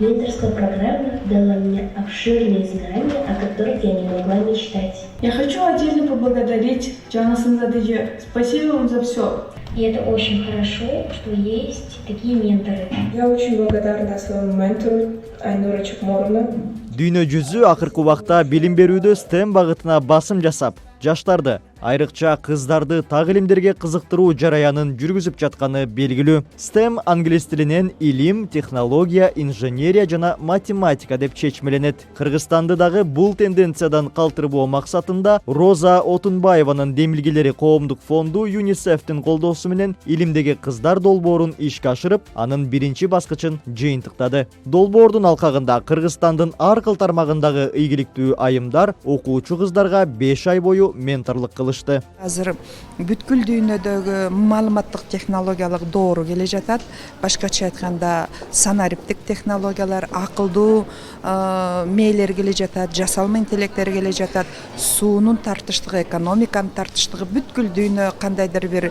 Менторская программа дала мне обширные знания, о которых я не могла мечтать. Я хочу отдельно поблагодарить Джана Санзадыджи. Спасибо вам за все. И это очень хорошо, что есть такие менторы. Я очень благодарна своему ментору Айнура Чукморовна. Дүйнө жүзү акыркы убакта билим берүүдө STEM багытына басым жасап, жаштарды, айрыкча кыздарды так илимдерге кызыктыруу жараянын жүргүзүп жатканы белгилүү. STEM англис тилинен илим, технология, инженерия жана математика деп чечмеленет. Кыргызстанды дагы бул тенденциядан калтырбоо максатында Роза Отунбаеванын демилгелери коомдук фонду ЮНИСЕФтин колдоосу менен илимдеги кыздар долбоорун ишке ашырып, анын биринчи баскычын жыйынтыктады. Долбоордун алкагында Кыргызстандын ар кыл тармагындагы ийгиликтүү айымдар окуучу кыздарга 5 ай бою менторлук кылышты. Азыр бүткүл дүйнөдөгү маалыматтык технологиялык доору келе жатат. Башкача айтканда санариптик технологиялар, акылдуу мээлер келе жатат, жасалма интеллекттер келе жатат. Суунун тартыштыгы, экономиканын тартыштыгы, бүткүл дүйнө кандайдыр бир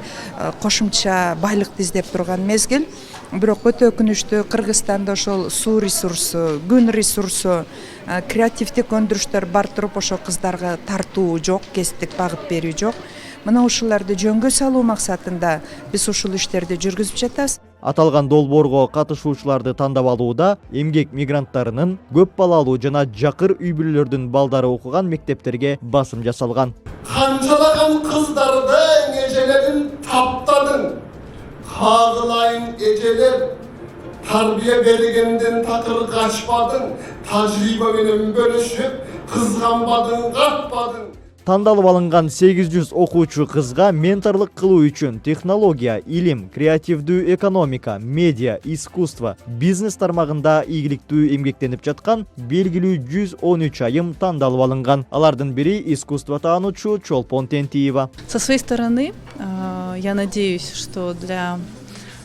кошумча байлыкты издеп турган мезгил. Бирок өтө өкүнүчтүү Кыргызстанда ошол суу ресурсу, күн ресурсу, креативдик өндүрүштөр бар туруп ошо кыздарга тартуу жок, кесиптик багыт берүү жок. Мына ушуларды жөнгө салуу максатында биз ушул иштерди жүргүзүп жатабыз. Аталган долбоорго катышуучуларды тандап алууда эмгек мигранттарынын, көп балалуу жана жакыр үй бүлөлөрдүн балдары окуган мектептерге басым жасалган. Канчалаган кыздардын эжелерин таптадың. Кагылайын эжелер, тарбия бергенден такыр качпадың, тажрыйба менен бөлүшүп, кызганбадың, катпадың. Тандалып алынган 800 окуучу кызга менторлук кылуу үчүн технология, илим, креативдүү экономика, медиа, искусство, бизнес тармагында ийгиликтүү эмгектенип жаткан белгилүү 113 айым тандалып алынган. Алардын бири искусство таануучу Чолпон Тентиева. Со своей стороны, я надеюсь, что для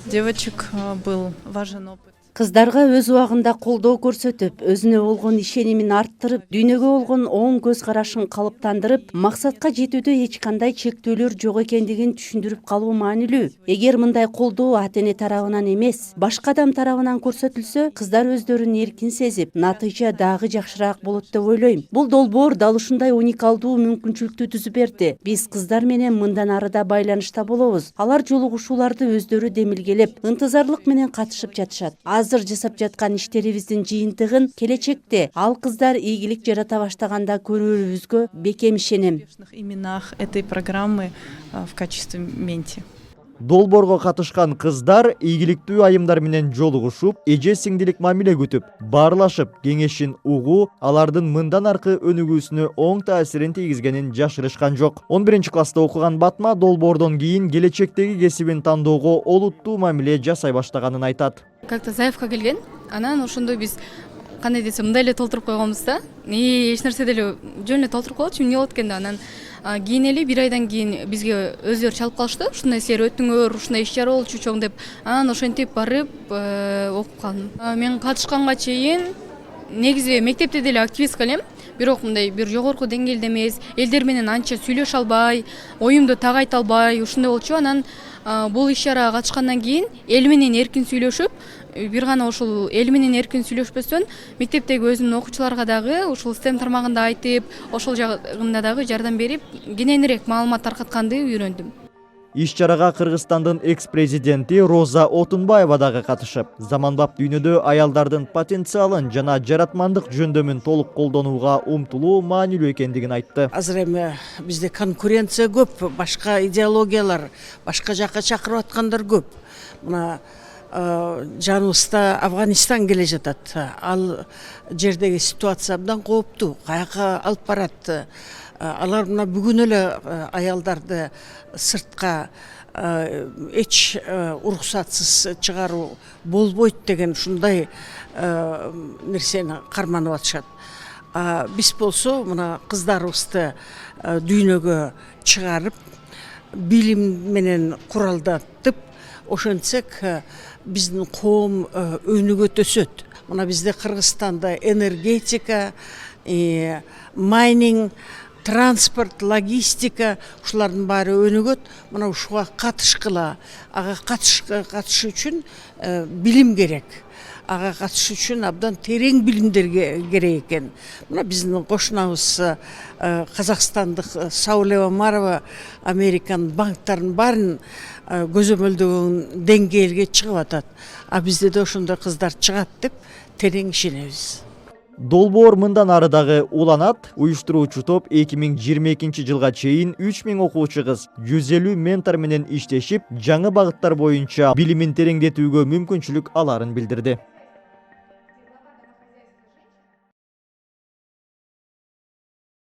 девочек был важен опыт. Кыздарга өз убагында колдоо көрсөтүп, өзүнө болгон ишенимин арттырып, дүйнөгө болгон оң көз карашын калыптандырып, максатка жетүүдө эч кандай чектөөлөр жок экендигин түшүндүрүп калуу маанилүү. Эгер мындай колдоо ата-эне тарабынан эмес, башка адам тарабынан көрсөтүлсө, кыздар өздөрүн эркин сезип, натыйжа дагы жакшыраак болот деп ойлойм. Бул долбоор дал ушундай уникалдуу мүмкүнчүлүктү түзүп берди. Биз кыздар менен мындан ары да байланышта болобуз. Алар жолугушууларды өздөрү демилгелеп, ынтызарлык менен катышып жатышат. Азыр жасап жаткан иштерибиздин жыйынтыгын келечекте ал кыздар ийгилик жарата баштаганда көрүүбүзгө бекем ишенем. Именах этой программы в качестве менти. Долбоорго катышкан кыздар ийгиликтүү айымдар менен жолугушуп, эже сиңдилик мамиле күтүп, баарлашып, кеңешин угуу, алардын мындан аркы өнүгүүсүнө оң таасирин тийгизгенин жашырышкан жок. 11-класста окуган Батма долбоордон кийин келечектеги кесибин тандоого олуттуу мамиле жасай баштаганын айтат. Как-то заявка келген, анан ошондой биз кандай десем, мындай эле толтуруп койгонбуз да. Эч нерсе деле жөн эле толтуруп коелучу, эмне болот экен да. Анан кийин эле 1 айдан кийин бизге өздөрү чалып калышты. Ушундай силер өттүңөр, ушундай иш чара болчу чоң деп. Анан ошентип барып окуп калдым. Мен катышканга чейин негизи мектепте деле активистка элем. Бирок мындай бир жогорку деңгээлде эмес, элдер менен анча сүйлөшө албай, оюмду так айта албай, ушундай болчу. Анан бул иш чарага катышкандан кийин эл менен эркин сүйлөшүп, бир гана ошол эл менен эркин сүйлөшпөстөн мектептеги өзүмдүн окуучуларга дагы ушул STEM тармагында айтып, ошол жагында дагы жардам берип, кененирээк маалымат таркатканды үйрөндүм. Иш-чарага Кыргызстандын экс-президенти Роза Отунбаева дагы катышып, заманбап дүйнөдө аялдардын потенциалын жана жаратмандык жөндөмүн толук колдонууга умтулуу маанилүү экендигин айтты. Азыр эми бизде конкуренция көп, башка идеологиялар, башка жакка чакырып аткандар көп. Мына жаныбызда Афганистан келе жатат. Ал жердеги ситуация абдан кооптуу. Каяка алып барат? Алар мына бүгүн эле аялдарды сыртка эч уруксатсыз чыгаруу болбойт деген ушундай нерсени карманып атышат. Биз болсо мына кыздарыбызды дүйнөгө чыгарып, билим менен куралдатып, ошентсек биздин коом өнүгөт өсөт. Мына бизде Кыргызстанда энергетика, майнинг, транспорт, логистика, ушулардын баары өнүгөт. Мына ушуга катышкыла, ага катыш үчүн билим керек. ага катышуу үчүн абдан терең билимдер керек экен. Мына биздин кошунабыз казакстандык Сауле Омарова Американын банктарын баарын көзөмөлдөгөн деңгээлге чыгып атат. А бизде да ошондой кыздар чыгат деп терең ишенебиз. Долбоор мындан ары дагы уланат. Уюштуруучу топ 2022 жылга чейин 3000 окуучу кыз 150 ментор менен иштешип, жаңы багыттар боюнча билимин тереңдетүүгө мүмкүнчүлүк аларын билдирди.